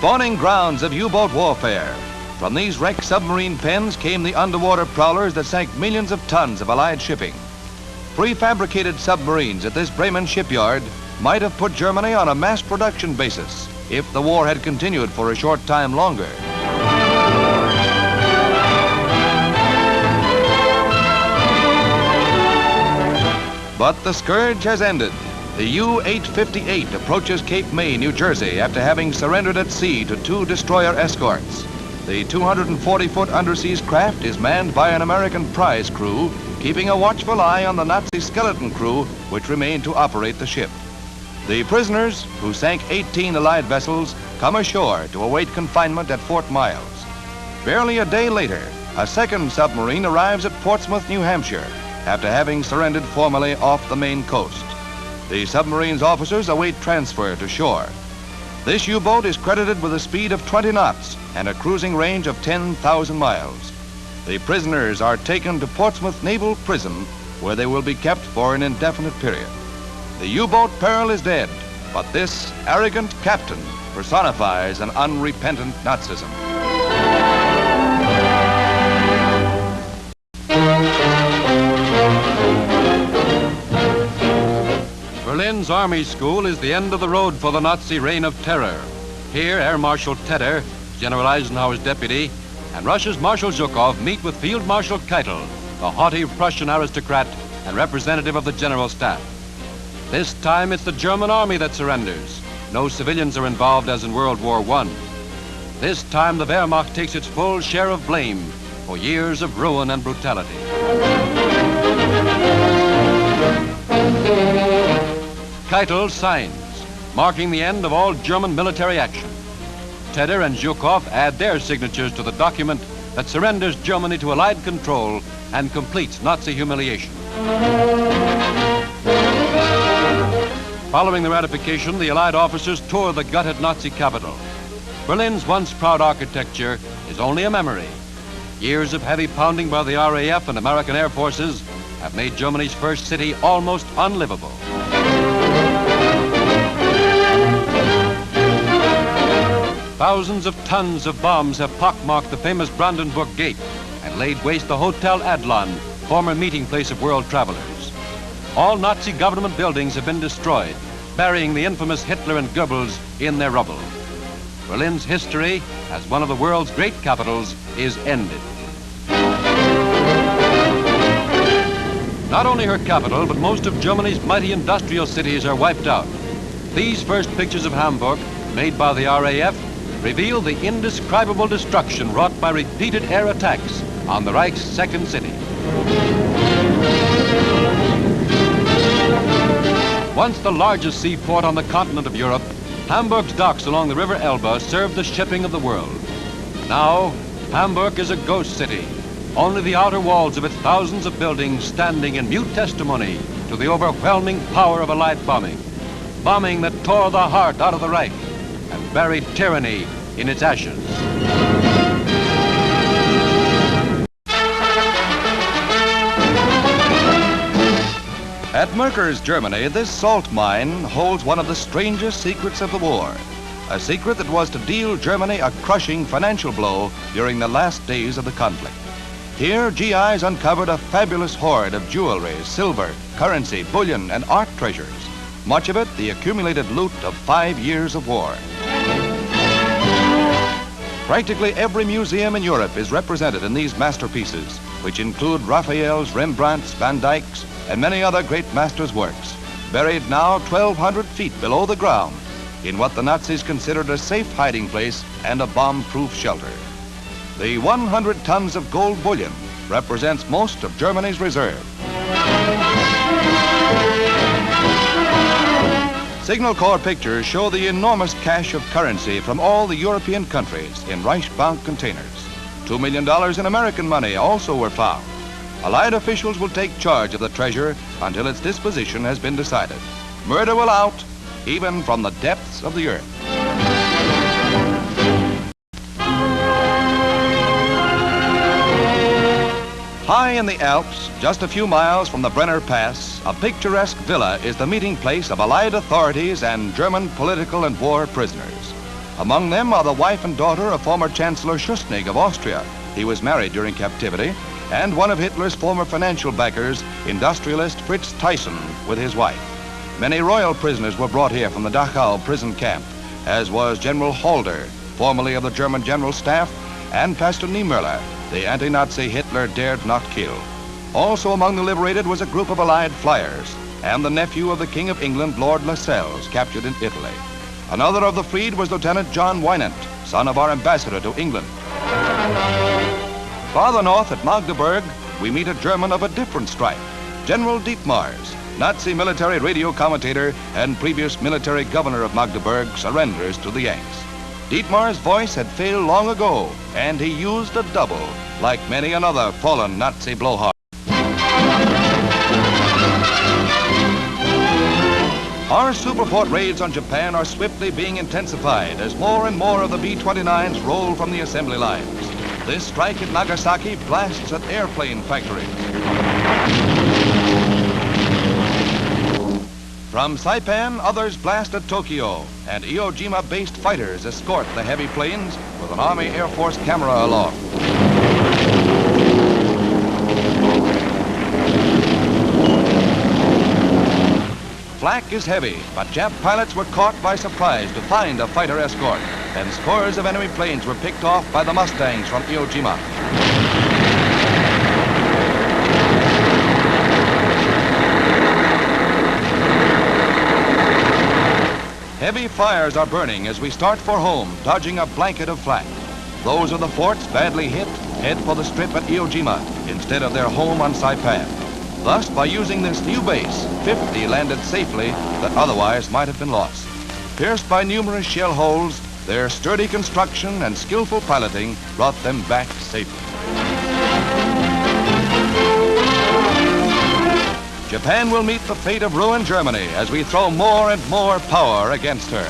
spawning grounds of U-boat warfare. From these wrecked submarine pens came the underwater prowlers that sank millions of tons of Allied shipping. Prefabricated submarines at this Bremen shipyard might have put Germany on a mass production basis if the war had continued for a short time longer. But the scourge has ended. The U-858 approaches Cape May, New Jersey, after having surrendered at sea to 2 destroyer escorts. The 240-foot underseas craft is manned by an American prize crew, keeping a watchful eye on the Nazi skeleton crew, which remained to operate the ship. The prisoners, who sank 18 Allied vessels, come ashore to await confinement at Fort Miles. Barely a day later, a second submarine arrives at Portsmouth, New Hampshire, after having surrendered formally off the Maine coast. The submarine's officers await transfer to shore. This U-boat is credited with a speed of 20 knots and a cruising range of 10,000 miles. The prisoners are taken to Portsmouth Naval Prison, where they will be kept for an indefinite period. The U-boat peril is dead, but this arrogant captain personifies an unrepentant Nazism. Berlin's Army School is the end of the road for the Nazi reign of terror. Here, Air Marshal Tedder, General Eisenhower's deputy, and Russia's Marshal Zhukoff meet with Field Marshal Keitel, the haughty Prussian aristocrat and representative of the General Staff. This time, it's the German army that surrenders. No civilians are involved as in World War I. This time, the Wehrmacht takes its full share of blame for years of ruin and brutality. Keitel signs, marking the end of all German military action. Tedder and Zhukoff add their signatures to the document that surrenders Germany to Allied control and completes Nazi humiliation. Following the ratification, the Allied officers tour the gutted Nazi capital. Berlin's once proud architecture is only a memory. Years of heavy pounding by the R.A.F. and American air forces have made Germany's first city almost unlivable. Thousands of tons of bombs have pockmarked the famous Brandenburg Gate and laid waste the Hotel Adlon, former meeting place of world travelers. All Nazi government buildings have been destroyed, burying the infamous Hitler and Goebbels in their rubble. Berlin's history as one of the world's great capitals is ended. Not only her capital, but most of Germany's mighty industrial cities are wiped out. These first pictures of Hamburg, made by the R.A.F., reveal the indescribable destruction wrought by repeated air attacks on the Reich's second city. Once the largest seaport on the continent of Europe, Hamburg's docks along the River Elbe served the shipping of the world. Now, Hamburg is a ghost city, only the outer walls of its thousands of buildings standing in mute testimony to the overwhelming power of Allied bombing. Bombing that tore the heart out of the Reich and buried tyranny in its ashes. At Merkers, Germany, this salt mine holds one of the strangest secrets of the war. A secret that was to deal Germany a crushing financial blow during the last days of the conflict. Here, GIs uncovered a fabulous hoard of jewelry, silver, currency, bullion, and art treasures. Much of it the accumulated loot of 5 years of war. Practically every museum in Europe is represented in these masterpieces, which include Raphael's, Rembrandt's, Van Dyck's, and many other great masters' works, buried now 1,200 feet below the ground in what the Nazis considered a safe hiding place and a bomb-proof shelter. The 100 tons of gold bullion represents most of Germany's reserve. Signal Corps pictures show the enormous cache of currency from all the European countries in Reichsbank containers. $2 million in American money also were found. Allied officials will take charge of the treasure until its disposition has been decided. Murder will out, even from the depths of the earth. High in the Alps, just a few miles from the Brenner Pass, a picturesque villa is the meeting place of Allied authorities and German political and war prisoners. Among them are the wife and daughter of former Chancellor Schussning of Austria. He was married during captivity, and one of Hitler's former financial backers, industrialist Fritz Thyssen, with his wife. Many royal prisoners were brought here from the Dachau prison camp, as was General Halder, formerly of the German General Staff, and Pastor Niemacher, the anti-Nazi Hitler dared not kill. Also among the liberated was a group of Allied flyers, and the nephew of the King of England, Lord Lascelles, captured in Italy. Another of the freed was Lieutenant John Winant, son of our ambassador to England. Farther north at Magdeburg, we meet a German of a different stripe, General Dietmars, Nazi military radio commentator and previous military governor of Magdeburg, surrenders to the Yanks. Dietmar's voice had failed long ago, and he used a double, like many another fallen Nazi blowhard. Our Superfort raids on Japan are swiftly being intensified as more and more of the B-29s roll from the assembly lines. This strike at Nagasaki blasts at airplane factories. From Saipan, others blast at Tokyo, and Iwo Jima-based fighters escort the heavy planes with an Army Air Force camera along. Flak is heavy, but Jap pilots were caught by surprise to find a fighter escort, and scores of enemy planes were picked off by the Mustangs from Iwo Jima. Heavy fires are burning as we start for home, dodging a blanket of flak. Those of the forts badly hit head for the strip at Iwo Jima instead of their home on Saipan. Thus, by using this new base, 50 landed safely that otherwise might have been lost. Pierced by numerous shell holes, their sturdy construction and skillful piloting brought them back safely. Japan will meet the fate of ruined Germany as we throw more and more power against her.